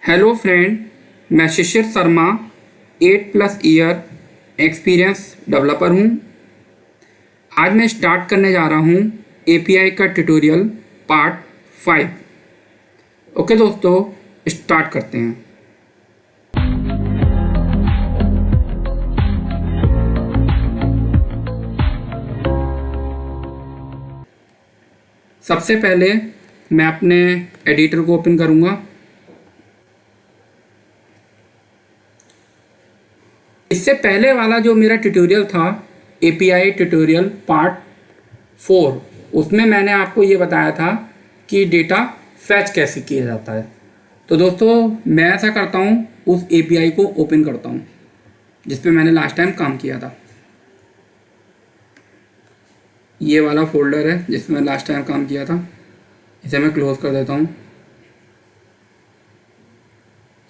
Hello friend, मैं शिशिर Sharma 8+ year experience developer हूँ। आज मैं स्टार्ट करने जा रहा हूँ एपीआई का ट्यूटोरियल पार्ट 5। ओके दोस्तों, स्टार्ट करते हैं। सबसे पहले मैं अपने एडिटर को ओपन करूँगा। इससे पहले वाला जो मेरा ट्यूटोरियल था एपीआई ट्यूटोरियल पार्ट 4, उसमें मैंने आपको ये बताया था कि डेटा फैच कैसे किया जाता है। तो दोस्तों, मैं ऐसा करता हूँ, उस एपीआई को ओपन करता हूँ जिस पे मैंने लास्ट टाइम काम किया था। ये वाला फोल्डर है जिसमें लास्ट टाइम काम किया था, इसे मैं क्लोज कर देता हूँ।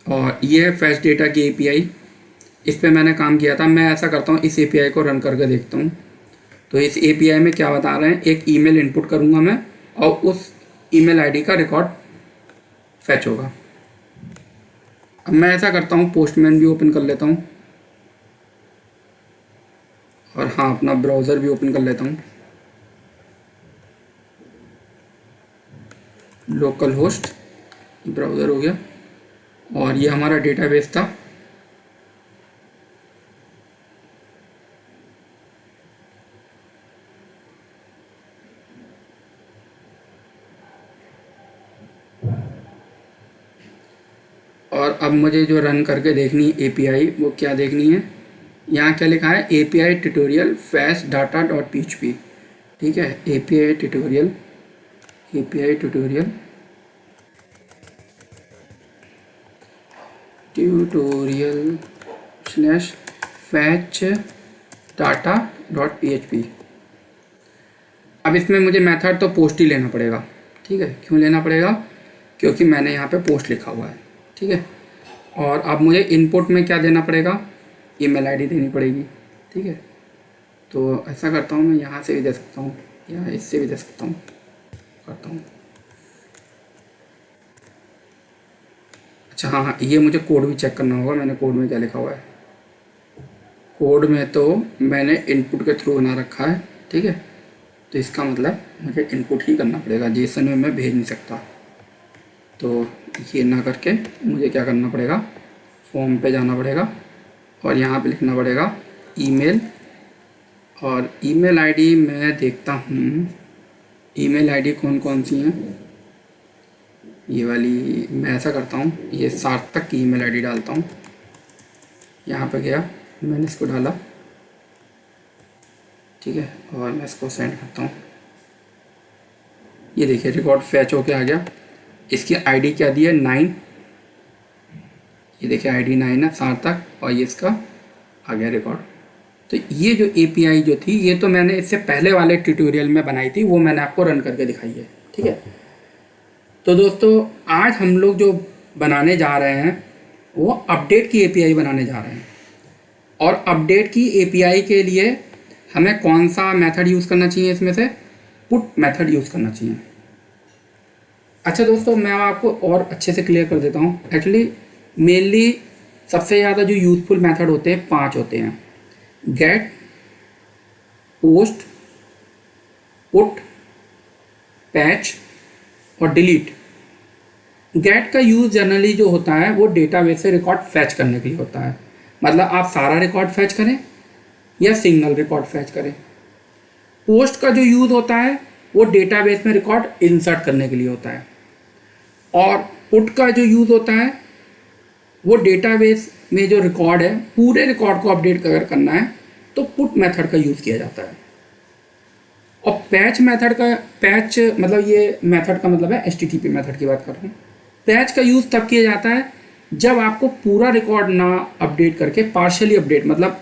और ये है फैच डेटा की एपीआई, इस पे मैंने काम किया था। मैं ऐसा करता हूँ, इस एपीआई को रन करके देखता हूँ। तो इस एपीआई में क्या बता रहे हैं, एक ईमेल इनपुट करूँगा मैं और उस ईमेल आईडी का रिकॉर्ड फैच होगा। अब मैं ऐसा करता हूँ, पोस्टमैन भी ओपन कर लेता हूँ और हाँ, अपना ब्राउज़र भी ओपन कर लेता हूँ। लोकल होस्ट ब्राउज़र हो गया और ये हमारा डेटाबेस था। और अब मुझे जो रन करके देखनी है एपीआई, वो क्या देखनी है, यहाँ क्या लिखा है, API tutorial fetch data dot PHP. ठीक है, API tutorial slash fetch data dot PHP. अब इसमें मुझे मेथड तो पोस्ट ही लेना पड़ेगा। ठीक है, क्यों लेना पड़ेगा, क्योंकि मैंने यहाँ पे पोस्ट लिखा हुआ है। ठीक है, और अब मुझे इनपुट में क्या देना पड़ेगा, ईमेल आईडी देनी पड़ेगी। ठीक है, तो ऐसा करता हूँ, मैं यहाँ से भी दे सकता हूँ या इससे भी दे सकता हूँ, करता हूँ। अच्छा हाँ, ये मुझे कोड भी चेक करना होगा, मैंने कोड में क्या लिखा हुआ है। कोड में तो मैंने इनपुट के थ्रू बना रखा है। ठीक है, तो इसका मतलब मुझे इनपुट ही करना पड़ेगा, जेसन में मैं भेज नहीं सकता। तो ये ना करके मुझे क्या करना पड़ेगा, फॉर्म पे जाना पड़ेगा और यहाँ पे लिखना पड़ेगा ईमेल। और ईमेल आईडी मैं देखता हूँ, ईमेल आईडी कौन कौन सी हैं। ये वाली, मैं ऐसा करता हूँ, ये सार्थक की ईमेल आईडी डालता हूँ। यहाँ पे गया, मैंने इसको डाला। ठीक है, और मैं इसको सेंड करता हूँ। ये देखिए, रिकॉर्ड फैच होके आ गया। इसकी आईडी क्या दी है, 9। ये देखिए आईडी 9 है, सार्थक, और ये इसका आ गया रिकॉर्ड। तो ये जो एपीआई जो थी, ये तो मैंने इससे पहले वाले ट्यूटोरियल में बनाई थी, वो मैंने आपको रन करके दिखाई है। ठीक है, तो दोस्तों, आज हम लोग जो बनाने जा रहे हैं वो अपडेट की एपीआई बनाने जा रहे हैं। और अपडेट की एपीआई के लिए हमें कौन सा मेथड यूज़ करना चाहिए, इसमें से पुट मेथड यूज़ करना चाहिए। अच्छा दोस्तों, मैं आपको और अच्छे से क्लियर कर देता हूँ। एक्चुअली मेनली सबसे ज़्यादा जो यूज़फुल मेथड होते हैं 5 होते हैं: गेट, पोस्ट, पुट, पैच और डिलीट। गेट का यूज़ जनरली जो होता है वो डेटाबेस से रिकॉर्ड फैच करने के लिए होता है। मतलब आप सारा रिकॉर्ड फैच करें या सिंगल रिकॉर्ड फैच करें। पोस्ट का जो यूज़ होता है वो डेटाबेस में रिकॉर्ड इंसर्ट करने के लिए होता है। और पुट का जो यूज़ होता है वो डेटाबेस में जो रिकॉर्ड है, पूरे रिकॉर्ड को अपडेट अगर करना है तो पुट मेथड का यूज़ किया जाता है। और पैच मेथड का, पैच मतलब ये मेथड का मतलब है एचटीटीपी मेथड की बात कर रहा हूँ। पैच का यूज़ तब किया जाता है जब आपको पूरा रिकॉर्ड ना अपडेट करके पार्शियली अपडेट, मतलब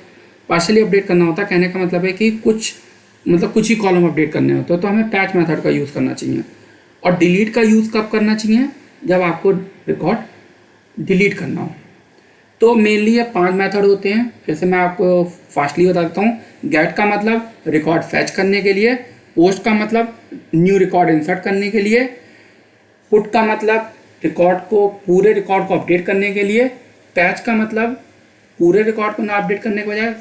पार्शियली अपडेट करना होता है। कहने का मतलब है कि कुछ ही कॉलम अपडेट करने होते हैं, तो हमें पैच मेथड का यूज़ करना चाहिए। और डिलीट का यूज़ कब करना चाहिए, जब आपको रिकॉर्ड डिलीट करना हो। तो मेनली ये 5 मेथड होते हैं। फिर से मैं आपको फास्टली बता देता हूँ। गेट का मतलब रिकॉर्ड फैच करने के लिए, पोस्ट का मतलब न्यू रिकॉर्ड इंसर्ट करने के लिए, पुट का मतलब रिकॉर्ड को, पूरे रिकॉर्ड को अपडेट करने के लिए। पैच का मतलब पूरे रिकॉर्ड को ना अपडेट करने के बजाय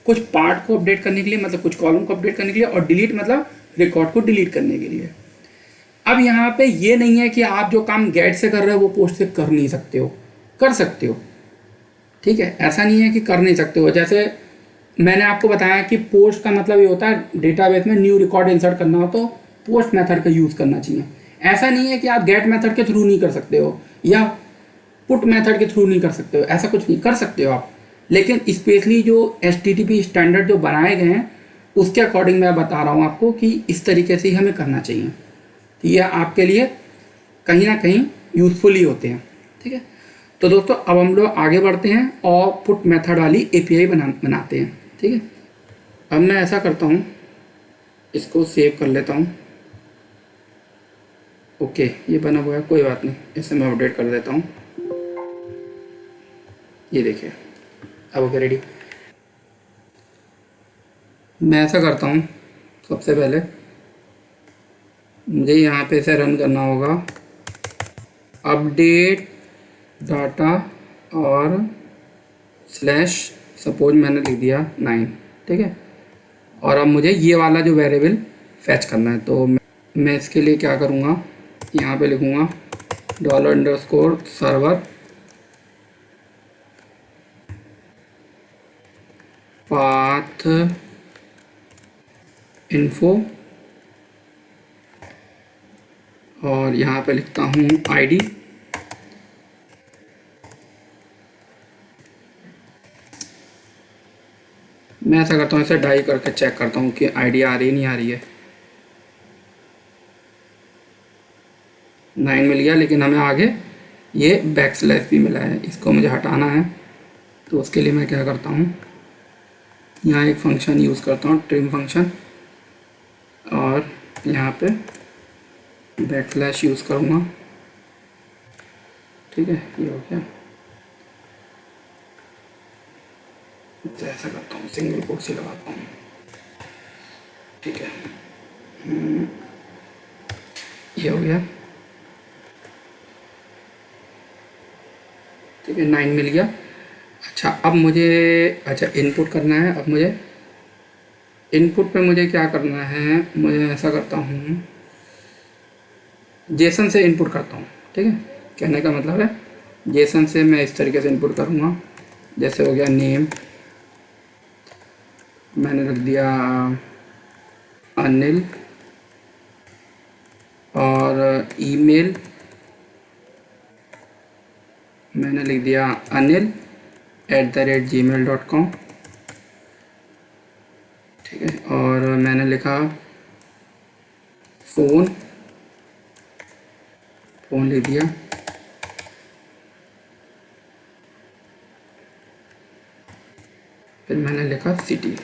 कुछ पार्ट को अपडेट करने के लिए, मतलब कुछ कॉलम को अपडेट करने के लिए। और डिलीट मतलब रिकॉर्ड को डिलीट करने के लिए। अब यहाँ पे ये नहीं है कि आप जो काम गेट से कर रहे हो वो पोस्ट से कर नहीं सकते हो, कर सकते हो, ठीक है। ऐसा नहीं है कि कर नहीं सकते हो। जैसे मैंने आपको बताया कि पोस्ट का मतलब ये होता है डेटाबेस में न्यू रिकॉर्ड इंसर्ट करना हो तो पोस्ट मेथड का यूज़ करना चाहिए। ऐसा नहीं है कि आप गेट मेथड के थ्रू नहीं कर सकते हो या पुट मेथड के थ्रू नहीं कर सकते हो, ऐसा कुछ नहीं, कर सकते हो आप। लेकिन स्पेशली जो HTTP स्टैंडर्ड जो बनाए गए हैं उसके अकॉर्डिंग मैं बता रहा हूँ आपको कि इस तरीके से ही हमें करना चाहिए। तो ये आपके लिए कहीं ना कहीं यूज़फुल ही होते हैं, ठीक है। तो दोस्तों अब हम लोग आगे बढ़ते हैं और पुट मेथड वाली API बनाते हैं, ठीक है। अब मैं ऐसा करता हूँ, इसको सेव कर लेता हूँ। ओके, ये बना हुआ है, कोई बात नहीं, इसे मैं अपडेट कर देता हूँ। ये देखिए अब ओके, रेडी। मैं ऐसा करता हूँ, सबसे पहले मुझे यहाँ पे इसे रन करना होगा, अपडेट डाटा और स्लैश, सपोज मैंने लिख दिया 9, ठीक है। और अब मुझे ये वाला जो वेरिएबल फैच करना है, तो मैं इसके लिए क्या करूँगा, यहाँ पे लिखूँगा $_server path info और यहाँ पे लिखता हूँ ID। मैं ऐसा करता हूँ, इसे डाई करके चेक करता हूँ कि ID आ रही नहीं आ रही है। 9 मिल गया, लेकिन हमें आगे ये बैकस्लैश भी मिला है, इसको मुझे हटाना है। तो उसके लिए मैं क्या करता हूँ, यहाँ एक फंक्शन यूज़ करता हूँ, ट्रिम फंक्शन, और यहाँ पे बैकस्लैश यूज़ करूँगा, ठीक है। ये हो गया। तो ऐसा करता हूँ, सिंगल कोट से लगाता हूँ, ठीक है। ये हो गया, ठीक है, 9 मिल गया। अच्छा अब मुझे, अच्छा इनपुट करना है। अब मुझे इनपुट पे मुझे क्या करना है, मुझे ऐसा करता हूँ, जेसन से इनपुट करता हूँ, ठीक है। कहने का मतलब है जेसन से मैं इस तरीके से इनपुट करूँगा। जैसे हो गया नेम, मैंने रख दिया अनिल, और ईमेल मैंने लिख दिया anil@gmail.com, ठीक है। और मैंने लिखा फ़ोन लिख दिया, फिर मैंने लिखा सिटी,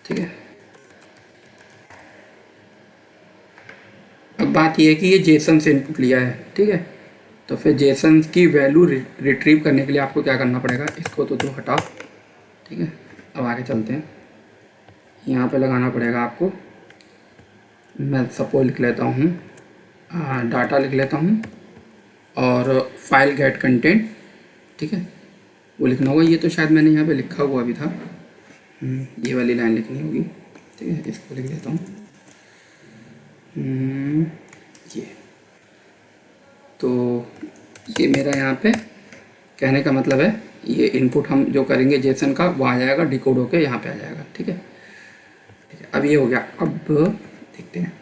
ठीक है। अब बात यह है कि ये जेसन से इनपुट लिया है, ठीक है। तो फिर जेसन की वैल्यू रिट्रीव करने के लिए आपको क्या करना पड़ेगा, इसको तो हटाओ, ठीक है। अब आगे चलते हैं, यहाँ पे लगाना पड़ेगा आपको, मैं सपोज लिख लेता हूँ, डाटा लिख लेता हूँ, और फाइल गेट कंटेंट, ठीक है, वो लिखना होगा। ये तो शायद मैंने यहाँ पे लिखा हुआ भी था, ये वाली लाइन लिखनी होगी, ठीक है। इसको लिख देता हूँ, ये। तो ये मेरा यहाँ पे कहने का मतलब है, ये इनपुट हम जो करेंगे जेसन का, वो आ जाएगा डिकोड होके यहाँ पे आ जाएगा, ठीक है। अब ये हो गया। अब देखते हैं,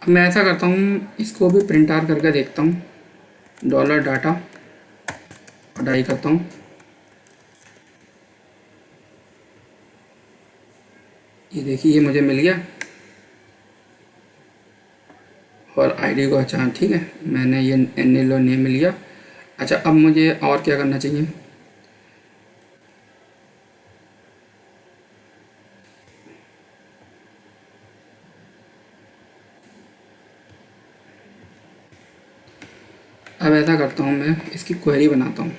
अब मैं ऐसा करता हूँ, इसको भी प्रिंट आर करके देखता हूँ, $डाटा और डाई करता हूँ। ये देखिए, ये मुझे मिल गया, और ID को, अच्छा ठीक है, मैंने ये अनिल और नेम मिल गया। अच्छा अब मुझे और क्या करना चाहिए, अब ऐसा करता हूँ, मैं इसकी क्वेरी बनाता हूँ।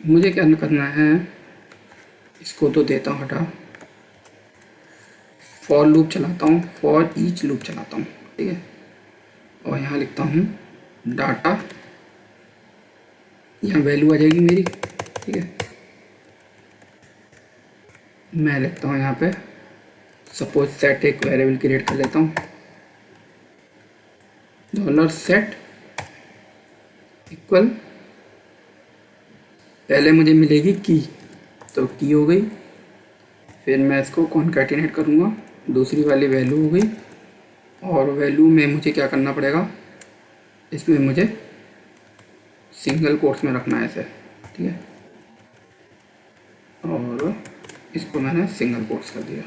मुझे क्या करना है, इसको तो देता हूँ हटा, फॉर लूप चलाता हूँ, फॉर ईच लूप चलाता हूँ, ठीक है, और यहाँ लिखता हूँ डाटा, यहाँ वैल्यू आ जाएगी मेरी, ठीक है। मैं लिखता हूँ यहाँ पे सपोज सेट, एक वेरिएबल क्रिएट कर लेता हूँ, $set इक्वल, पहले मुझे मिलेगी की, तो की हो गई, फिर मैं इसको कॉन्कैटिनेट करूँगा, दूसरी वाली वैल्यू हो गई, और वैल्यू में मुझे क्या करना पड़ेगा, इसमें मुझे सिंगल कोट्स में रखना है ऐसे, ठीक है, और इसको मैंने सिंगल कोट्स कर दिया,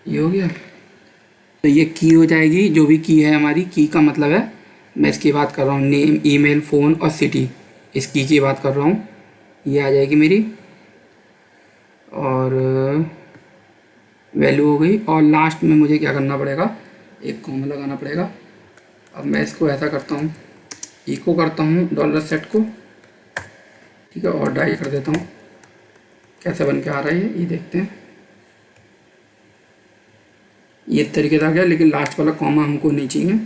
ये हो गया। तो ये की हो जाएगी, जो भी की है हमारी, की का मतलब है, मैं इसकी बात कर रहा हूँ, नेम, ईमेल, फ़ोन और सिटी, इस की बात कर रहा हूँ, ये आ जाएगी मेरी, और वैल्यू हो गई, और लास्ट में मुझे क्या करना पड़ेगा, एक कॉमा लगाना पड़ेगा। अब मैं इसको ऐसा करता हूँ, इको करता हूँ $set को, ठीक है, और डाई कर देता हूँ, कैसे बन के आ रहा है ये देखते हैं। ये इस तरीके से आ गया, लेकिन लास्ट वाला कॉमा हमको नहीं चाहिए,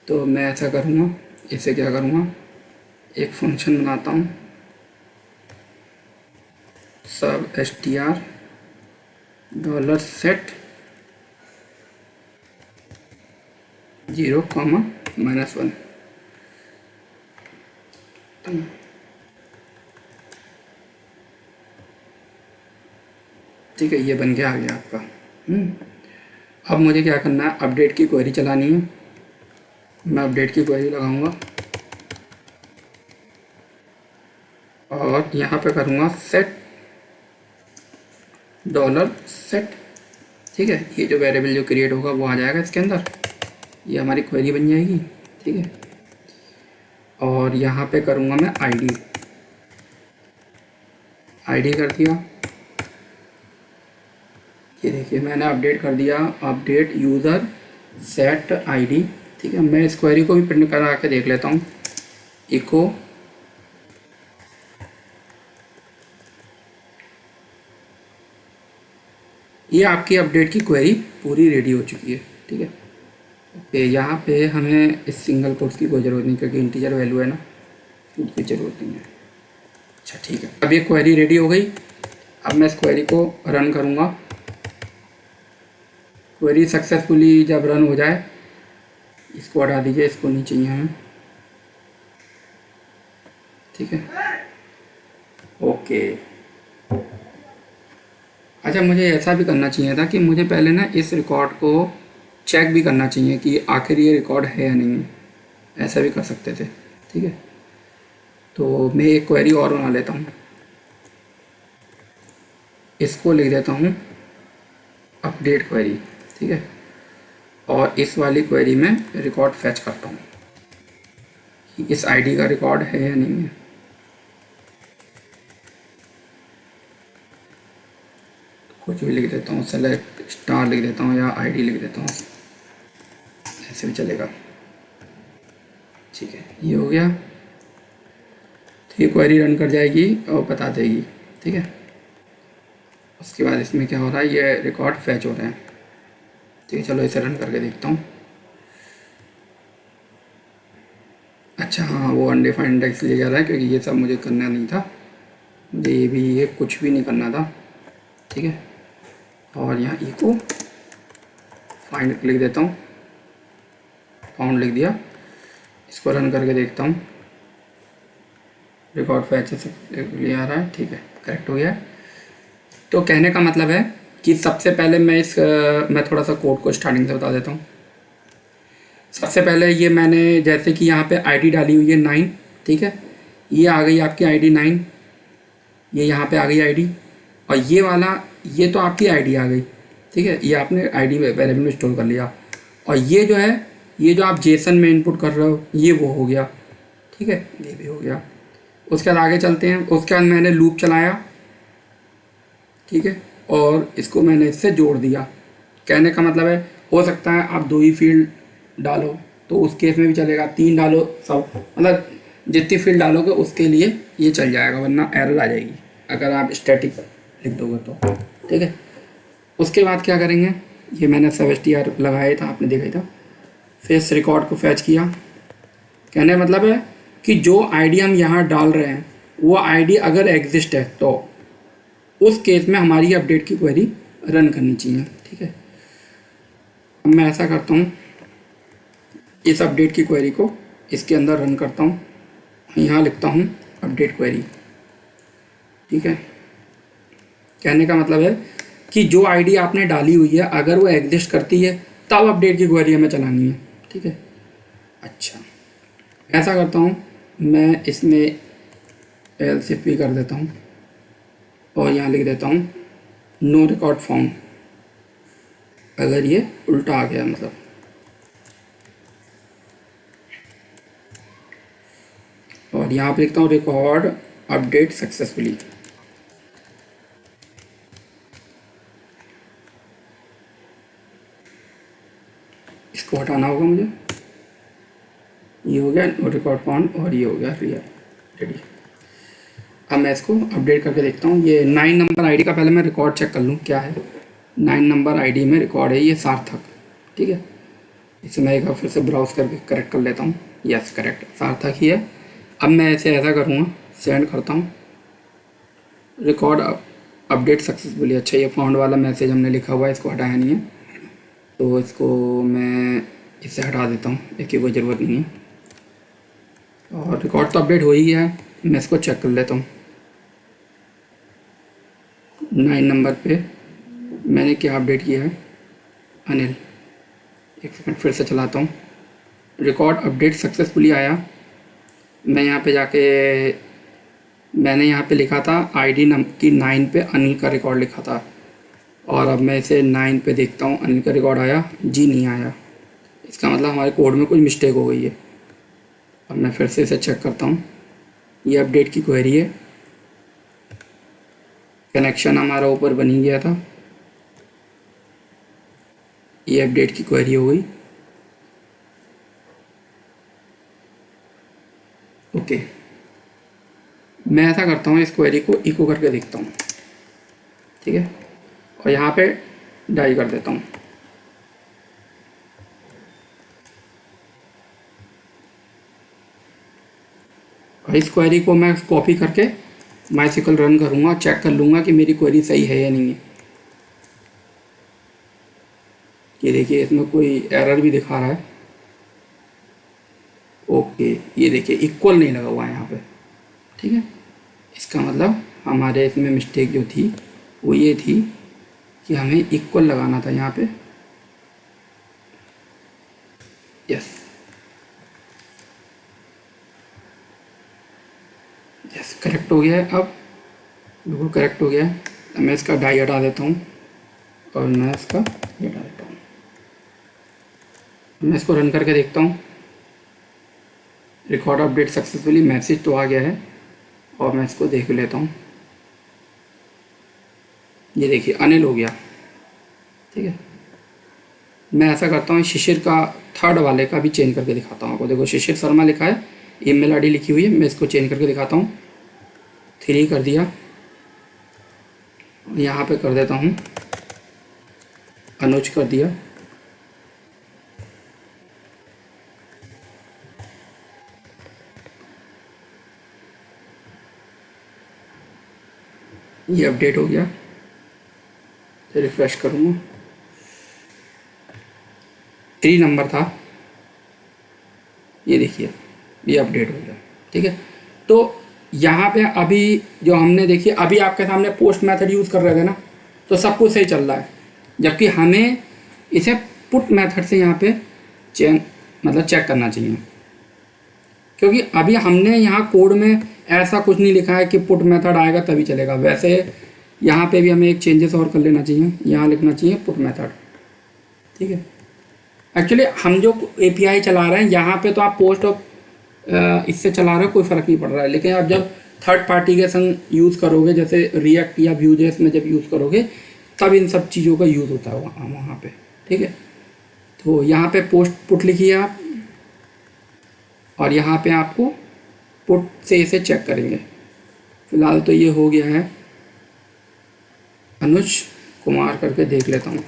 तो मैं ऐसा करूँगा, इसे क्या करूँगा, एक फंक्शन बनाता हूँ, सब str $set 0, -1, ठीक है, ये बन के आ गया आपका। अब मुझे क्या करना है, अपडेट की क्वेरी चलानी है, मैं अपडेट की क्वेरी लगाऊंगा, और यहाँ पे करूँगा set $set, ठीक है, ये जो वेरिएबल जो क्रिएट होगा वो आ जाएगा इसके अंदर, ये हमारी क्वेरी बन जाएगी, ठीक है। और यहाँ पे करूँगा मैं आईडी कर दिया, ये देखिए मैंने अपडेट कर दिया, अपडेट यूज़र सेट आईडी, ठीक है। मैं इस क्वेरी को भी प्रिंट करा के देख लेता हूँ, इको ये आपकी अपडेट की क्वेरी पूरी रेडी हो चुकी है, ठीक है। ओके, यहाँ पे हमें इस सिंगल कोट्स की कोई ज़रूरत नहीं, क्योंकि इंटीजर वैल्यू है ना, उसकी ज़रूरत नहीं है। अच्छा ठीक है, अब ये क्वेरी रेडी हो गई। अब मैं इस क्वेरी को रन करूँगा। क्वेरी सक्सेसफुली जब रन हो जाए, इसको हटा दीजिए, इसको नहीं चाहिए हमें, ठीक है। ओके, अच्छा मुझे ऐसा भी करना चाहिए था कि मुझे पहले ना इस रिकॉर्ड को चेक भी करना चाहिए कि आखिर ये रिकॉर्ड है या नहीं है, ऐसा भी कर सकते थे, ठीक है। तो मैं एक क्वेरी और बना लेता हूँ, इसको लिख देता हूँ अपडेट क्वेरी, ठीक है। और इस वाली क्वेरी में रिकॉर्ड फैच करता हूँ कि इस आईडी का रिकॉर्ड है या नहीं है। कुछ भी लिख देता हूँ, सेलेक्ट स्टार लिख देता हूँ या आईडी लिख देता हूँ, ऐसे भी चलेगा, ठीक है। ये हो गया, तो ये क्वेरी रन कर जाएगी और बता देगी, ठीक है। उसके बाद इसमें क्या हो रहा है, ये रिकॉर्ड फैच हो रहे हैं, ठीक है। चलो इसे रन करके देखता हूँ। अच्छा हाँ, वो अनडिफाइंड इंडेक्स ले जा रहा है, क्योंकि ये सब मुझे करना नहीं था, मुझे ये कुछ भी नहीं करना था, ठीक है। और यहाँ इको फाइंड लिख देता हूँ, फाउंड लिख दिया, इसको रन करके देखता हूँ, रिकॉर्ड फैच से ले आ रहा है, ठीक है, करेक्ट हो गया। तो कहने का मतलब है कि सबसे पहले मैं थोड़ा सा कोड को स्टार्टिंग से बता देता हूँ। सबसे पहले ये मैंने जैसे कि यहाँ पे आईडी डाली हुई है 9, ठीक है, ये आ गई आपकी आईडी 9, ये यहाँ पे आ गई आईडी, और ये वाला ये तो आपकी आईडी आ गई, ठीक है, ये आपने आईडी वेरिएबल में स्टोर कर लिया। और ये जो है, ये जो आप जेसन में इनपुट कर रहे हो, ये वो हो गया, ठीक है, ये भी हो गया। उसके बाद आगे चलते हैं, उसके बाद मैंने लूप चलाया, ठीक है, और इसको मैंने इससे जोड़ दिया। कहने का मतलब है, हो सकता है आप 2 ही फील्ड डालो तो उस केस में भी चलेगा, 3 डालो, सब मतलब जितनी फील्ड डालोगे उसके लिए ये चल जाएगा, वरना एरर आ जाएगी अगर आप स्टैटिक लिख दोगे तो, ठीक है। उसके बाद क्या करेंगे, ये मैंने SFTR लगाया था, आपने देखा ही था। फेस रिकॉर्ड को फैच किया। कहने का मतलब है कि जो आईडी हम यहाँ डाल रहे हैं वो आईडी अगर एग्जिस्ट है तो उस केस में हमारी अपडेट की क्वेरी रन करनी चाहिए। ठीक है, अब मैं ऐसा करता हूँ, इस अपडेट की क्वेरी को इसके अंदर रन करता हूँ। यहाँ लिखता हूँ अपडेट क्वेरी। ठीक है, कहने का मतलब है कि जो आईडी आपने डाली हुई है अगर वो एग्जिस्ट करती है तब अपडेट की क्वेरी हमें चलानी है। ठीक है, अच्छा ऐसा करता हूँ, मैं इसमें एल्स इफ भी कर देता हूँ और यहाँ लिख देता हूँ नो रिकॉर्ड फाउंड, अगर ये उल्टा आ गया मतलब। और यहाँ पे लिखता हूँ रिकॉर्ड अपडेट सक्सेसफुली। इसको हटाना होगा मुझे। ये हो गया नो रिकॉर्ड फाउंड और ये हो गया रियल रेडी। अब मैं इसको अपडेट करके देखता हूँ। ये 9 नंबर आईडी का पहले मैं रिकॉर्ड चेक कर लूँ क्या है। 9 नंबर आईडी में रिकॉर्ड है ये सार्थक। ठीक है, इसे मैं एक बार फिर से ब्राउज करके करेक्ट कर लेता हूँ। यस करेक्ट, सार्थक ही है। अब मैं इसे ऐसा करूँगा, सेंड करता हूँ रिकॉर्ड अपडेट सक्सेसफुली। अच्छा ये फाउंड वाला मैसेज हमने लिखा हुआ है, इसको हटाया नहीं है तो इसको मैं इसे हटा देता हूँ, इसकी कोई ज़रूरत नहीं है। और रिकॉर्ड तो अपडेट हो ही गया है, मैं इसको चेक कर लेता हूँ। 9 नंबर पे मैंने क्या अपडेट किया है, अनिल। एक सेकंड फिर से चलाता हूँ। रिकॉर्ड अपडेट सक्सेसफुली आया। मैं यहाँ पे जाके मैंने यहाँ पे लिखा था आईडी की 9 पे अनिल का रिकॉर्ड लिखा था और अब मैं इसे 9 पे देखता हूँ अनिल का रिकॉर्ड आया जी, नहीं आया। इसका मतलब हमारे कोड में कुछ मिस्टेक हो गई है। अब मैं फिर से इसे चेक करता हूँ। ये अपडेट की क्वेरी है, कनेक्शन हमारा ऊपर बन ही गया था। ये अपडेट की क्वेरी हो गई। ओके, मैं ऐसा करता हूँ, इस क्वेरी को इको करके देखता हूँ। ठीक है, और यहाँ पे डाई कर देता हूँ। और इस क्वेरी को मैं कॉपी करके MySQL रन करूँगा, चेक कर लूँगा कि मेरी क्वेरी सही है या नहीं है। ये देखिए इसमें कोई एरर भी दिखा रहा है। ओके, ये देखिए इक्वल नहीं लगा हुआ है यहाँ पे। ठीक है, इसका मतलब हमारे इसमें मिस्टेक जो थी वो ये थी कि हमें इक्वल लगाना था यहाँ पे। यस यस करेक्ट हो गया है, अब बिल्कुल करेक्ट हो गया है। अब मैं इसका डाई हटा देता हूँ और मैं इसका ये हटा देता हूँ। मैं इसको रन करके देखता हूँ। रिकॉर्ड अपडेट सक्सेसफुली मैसेज तो आ गया है और मैं इसको देख लेता हूँ। ये देखिए अनिल हो गया। ठीक है, मैं ऐसा करता हूँ शिशिर का थर्ड वाले का भी चेंज करके दिखाता हूँ आपको। देखो शिशिर शर्मा लिखा है, ईमेल आईडी लिखी हुई है, मैं इसको चेंज करके दिखाता हूँ। 3 कर दिया, यहाँ पे कर देता हूँ अनुज कर दिया। ये अपडेट हो गया, तो रिफ्रेश करूँगा। 3 नंबर था, ये देखिए ये अपडेट हो गया। ठीक है, तो यहाँ पे अभी जो हमने देखिए अभी आपके सामने पोस्ट मेथड यूज़ कर रहे थे ना, तो सब कुछ सही चल रहा है, जबकि हमें इसे पुट मेथड से यहाँ पे चेक करना चाहिए, क्योंकि अभी हमने यहाँ कोड में ऐसा कुछ नहीं लिखा है कि पुट मेथड आएगा तभी चलेगा। वैसे यहाँ पे भी हमें एक चेंजेस और कर लेना चाहिए, यहाँ लिखना चाहिए पुट मेथड। ठीक है, एक्चुअली हम जो API चला रहे हैं यहाँ पे तो आप पोस्ट और इससे चला रहे हो, कोई फ़र्क नहीं पड़ रहा है। लेकिन आप जब थर्ड पार्टी के संग यूज़ करोगे, जैसे रिएक्ट या Vue.js में जब यूज़ करोगे, तब इन सब चीज़ों का यूज़ होता है वहाँ पे। ठीक है, तो यहाँ पे पोस्ट पुट लिखिए आप, और यहाँ पे आपको पुट से इसे चेक करेंगे। फ़िलहाल तो ये हो गया है। अनुज कुमार करके देख लेता हूँ।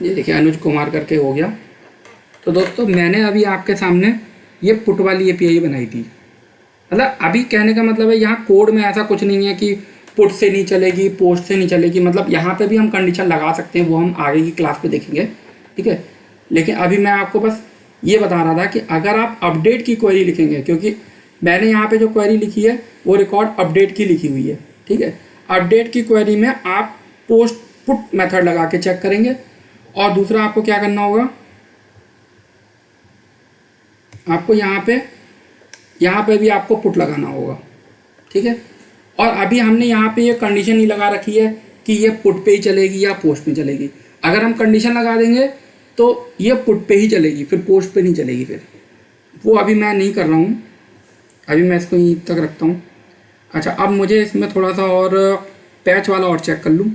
ये देखिए अनुज कुमार करके हो गया। तो दोस्तों मैंने अभी आपके सामने ये पुट वाली एपीआई बनाई थी। मतलब अभी कहने का मतलब है यहाँ कोड में ऐसा कुछ नहीं है कि पुट से नहीं चलेगी, पोस्ट से नहीं चलेगी। मतलब यहाँ पे भी हम कंडीशन लगा सकते हैं, वो हम आगे की क्लास पे देखेंगे, ठीक है। लेकिन अभी मैं आपको बस ये बता रहा था कि अगर आप अपडेट की क्वेरी लिखेंगे, क्योंकि मैंने यहाँ पे जो क्वेरी लिखी है वो रिकॉर्ड अपडेट की लिखी हुई है, ठीक है। अपडेट की क्वेरी में आप पोस्ट पुट मेथड लगा के चेक करेंगे। और दूसरा आपको क्या करना होगा, आपको यहाँ पे भी आपको पुट लगाना होगा, ठीक है। और अभी हमने यहाँ पे ये कंडीशन नहीं लगा रखी है कि ये पुट पे ही चलेगी या पोस्ट में चलेगी। अगर हम कंडीशन लगा देंगे तो ये पुट पे ही चलेगी, फिर पोस्ट पे नहीं चलेगी। फिर वो अभी मैं नहीं कर रहा हूँ, अभी मैं इसको यहीं तक रखता हूँ। अच्छा, अब मुझे इसमें थोड़ा सा और पैच वाला और चेक कर लूँ।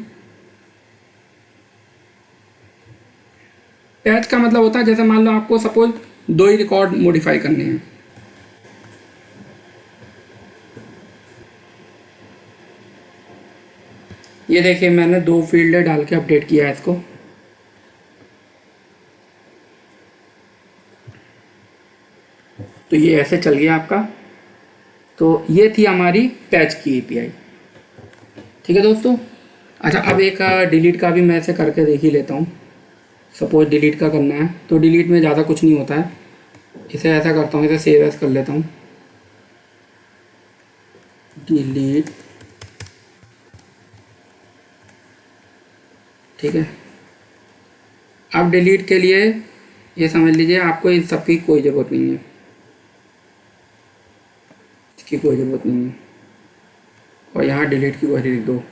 पैच का मतलब होता है जैसे मान लो आपको सपोज 2 ही रिकॉर्ड मॉडिफाई करने हैं। ये देखिए मैंने 2 फील्ड डाल के अपडेट किया है इसको। तो ये ऐसे चल गया आपका। तो ये थी हमारी पैच की एपीआई, ठीक है दोस्तों। अच्छा, अब एक डिलीट का भी मैं ऐसे करके देख ही लेता हूँ। सपोज डिलीट का करना है तो डिलीट में ज़्यादा कुछ नहीं होता है। इसे ऐसा करता हूँ, इसे सेव एज कर लेता हूँ, डिलीट, ठीक है। अब डिलीट के लिए ये समझ लीजिए आपको इन सब की कोई ज़रूरत नहीं है, इसकी कोई ज़रूरत नहीं है। और यहाँ डिलीट की क्वेरी लिख दो।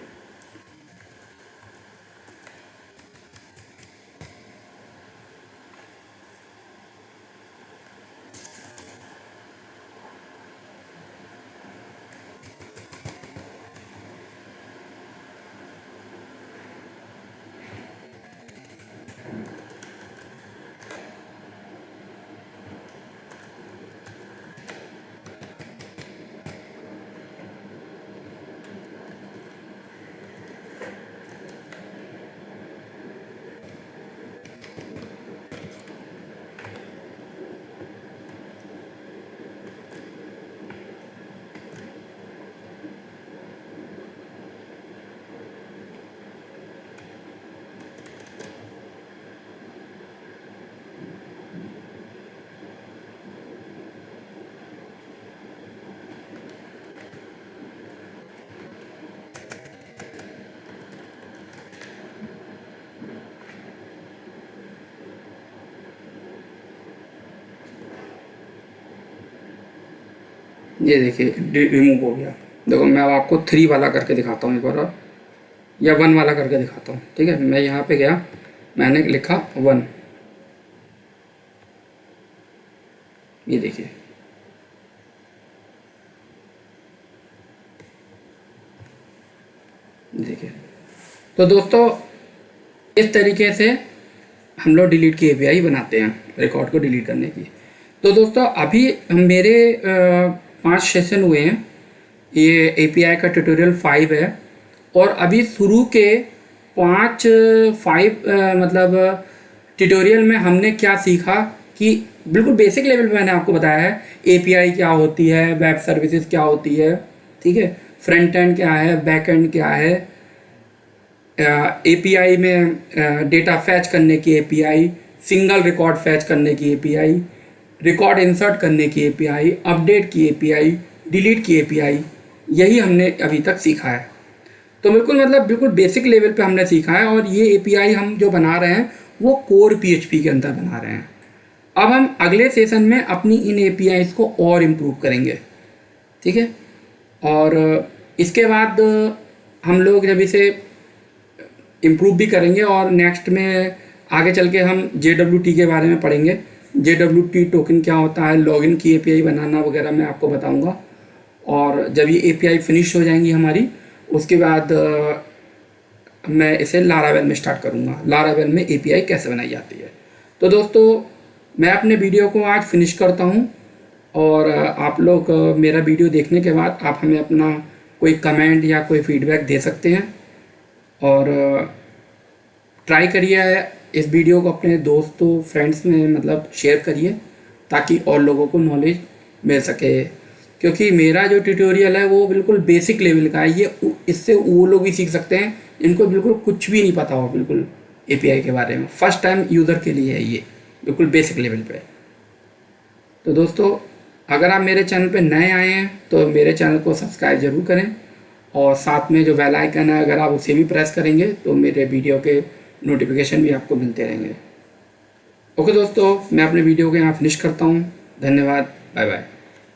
ये देखिए रिमूव हो गया। देखो मैं अब आपको 3 वाला करके दिखाता हूँ एक बार, और या 1 वाला करके दिखाता हूँ, ठीक है। मैं यहाँ पे गया, मैंने लिखा 1, ये देखिए, देखिए। तो दोस्तों इस तरीके से हम लोग डिलीट की एपीआई बनाते हैं, रिकॉर्ड को डिलीट करने की। तो दोस्तों अभी मेरे 5 सेशन हुए हैं, ये एपीआई का ट्यूटोरियल 5 है। और अभी शुरू के 5 मतलब ट्यूटोरियल में हमने क्या सीखा कि बिल्कुल बेसिक लेवल पे मैंने आपको बताया है एपीआई क्या होती है, वेब सर्विसेज क्या होती है, ठीक है, फ्रंट एंड क्या है, बैक एंड क्या है, एपीआई में डेटा फैच करने की एपीआई, सिंगल रिकॉर्ड फैच करने की एपीआई, रिकॉर्ड इंसर्ट करने की एपीआई, अपडेट की एपीआई, डिलीट की एपीआई, यही हमने अभी तक सीखा है। तो बिल्कुल मतलब बिल्कुल बेसिक लेवल पे हमने सीखा है। और ये एपीआई हम जो बना रहे हैं वो कोर पीएचपी के अंदर बना रहे हैं। अब हम अगले सेशन में अपनी इन एपीआईज को और इम्प्रूव करेंगे, ठीक है। और इसके बाद हम लोग जब इसे इम्प्रूव भी करेंगे और नेक्स्ट में आगे चल के हम JWT के बारे में पढ़ेंगे। JWT टोकन क्या होता है, लॉगिन की एपीआई बनाना वगैरह मैं आपको बताऊंगा। और जब ये एपीआई फिनिश हो जाएंगी हमारी, उसके बाद मैं इसे लारावेल में स्टार्ट करूंगा, लारावेल में एपीआई कैसे बनाई जाती है। तो दोस्तों मैं अपने वीडियो को आज फिनिश करता हूं। और आप लोग मेरा वीडियो देखने के बाद आप हमें अपना कोई कमेंट या कोई फीडबैक दे सकते हैं। और ट्राई करिए इस वीडियो को अपने दोस्तों फ्रेंड्स में मतलब शेयर करिए ताकि और लोगों को नॉलेज मिल सके, क्योंकि मेरा जो ट्यूटोरियल है वो बिल्कुल बेसिक लेवल का है। ये इससे वो लोग भी सीख सकते हैं इनको बिल्कुल कुछ भी नहीं पता हो बिल्कुल एपीआई के बारे में। फर्स्ट टाइम यूज़र के लिए है ये, बिल्कुल बेसिक लेवल पे। तो दोस्तों अगर आप मेरे चैनल पे नए आए हैं तो मेरे चैनल को सब्सक्राइब ज़रूर करें, और साथ में जो बेल आइकन है अगर आप उसे भी प्रेस करेंगे तो मेरे वीडियो के नोटिफिकेशन भी आपको मिलते रहेंगे। ओके दोस्तों, मैं अपने वीडियो को यहाँ फिनिश करता हूँ। धन्यवाद, बाय बाय।